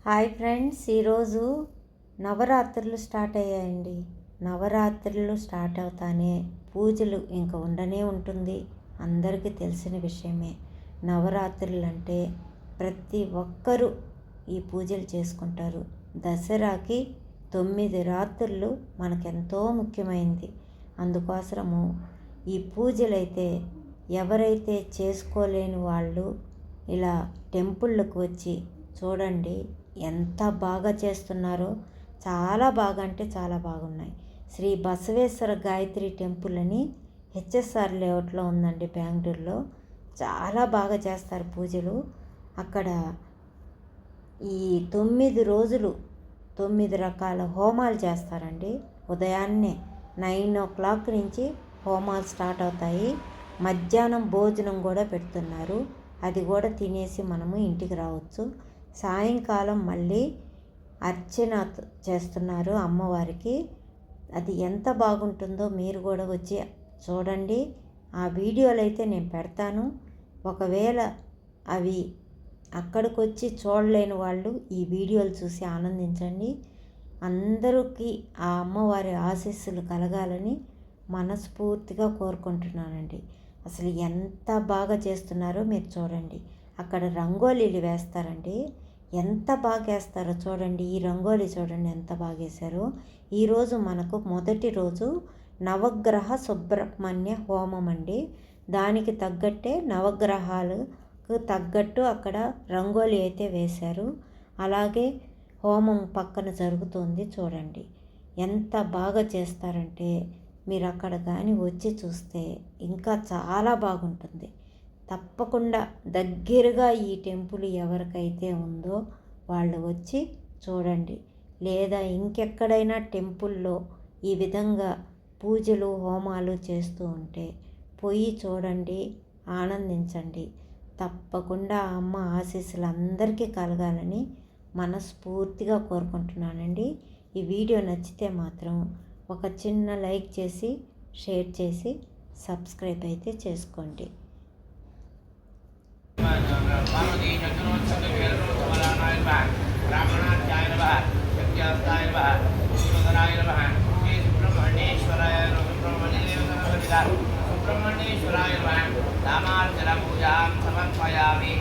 Hi friends, ఈరోజు నవరాత్రులు start అయ్యాయండి. నవరాత్రులు స్టార్ట్ అవుతానే పూజలు ఇంకా ఉండనే ఉంటుంది. అందరికీ తెలిసిన విషయమే. నవరాత్రులు అంటే ప్రతి ఒక్కరూ ఈ పూజలు చేసుకుంటారు. దసరాకి 9 రాత్రులు మనకెంతో ముఖ్యమైనది. అందుకోసము ఈ పూజలైతే ఎవరైతే చేసుకోలేని వాళ్ళు ఇలా టెంపుళ్ళకు వచ్చి చూడండి, ఎంత బాగా చేస్తున్నారో. చాలా బాగా అంటే చాలా బాగున్నాయి. శ్రీ బసవేశ్వర గాయత్రి టెంపుల్ అని హెచ్ఎస్ఆర్ లేఅవుట్లో ఉందండి, బెంగళూరులో. చాలా బాగా చేస్తారు పూజలు అక్కడ. ఈ 9 రోజులు 9 రకాల హోమాలు చేస్తారండి. ఉదయాన్నే 9 o'clock నుంచి హోమాలు స్టార్ట్ అవుతాయి. మధ్యాహ్నం భోజనం కూడా పెడుతున్నారు. అది కూడా తినేసి మనము ఇంటికి రావచ్చు. సాయంకాలం మళ్ళీ అర్చన చేస్తున్నారు అమ్మవారికి. అది ఎంత బాగుంటుందో మీరు కూడా వచ్చి చూడండి. ఆ వీడియోలు అయితే నేను పెడతాను. ఒకవేళ అవి అక్కడికి వచ్చి చూడలేని వాళ్ళు ఈ వీడియోలు చూసి ఆనందించండి. అందరికీ ఆ అమ్మవారి ఆశీస్సులు కలగాలని మనస్ఫూర్తిగా కోరుకుంటున్నానండి. అసలు ఎంత బాగా చేస్తున్నారో మీరు చూడండి. అక్కడ రంగోలీలు వేస్తారండి. ఎంత బాగా వేస్తారో చూడండి. ఈ రంగోలీ చూడండి ఎంత బాగా వేశారో. ఈరోజు మనకు మొదటి రోజు నవగ్రహ సుబ్రహ్మణ్య హోమం అండి. దానికి తగ్గట్టే నవగ్రహాలకు తగ్గట్టు అక్కడ రంగోలీ అయితే వేశారు. అలాగే హోమం పక్కన జరుగుతుంది చూడండి. ఎంత బాగా చేస్తారంటే మీరు అక్కడ కానీ వచ్చి చూస్తే ఇంకా చాలా బాగుంటుంది. తప్పకుండా దగ్గరగా ఈ టెంపుల్ ఎవరికైతే ఉందో వాళ్ళు వచ్చి చూడండి. లేదా ఇంకెక్కడైనా టెంపుల్లో ఈ విధంగా పూజలు హోమాలు చేస్తూ ఉంటే పోయి చూడండి, ఆనందించండి. తప్పకుండా అమ్మ ఆశీస్సులు అందరికీ కలగాలని మనస్ఫూర్తిగా కోరుకుంటున్నానండి. ఈ వీడియో నచ్చితే మాత్రం ఒక చిన్న లైక్ చేసి షేర్ చేసి సబ్స్క్రైబ్ అయితే చేసుకోండి. సుబ్రహ్మణ్యేశ్వరాయ నామార్చన పూజాం సమర్పయామి.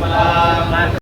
పుష్పలాం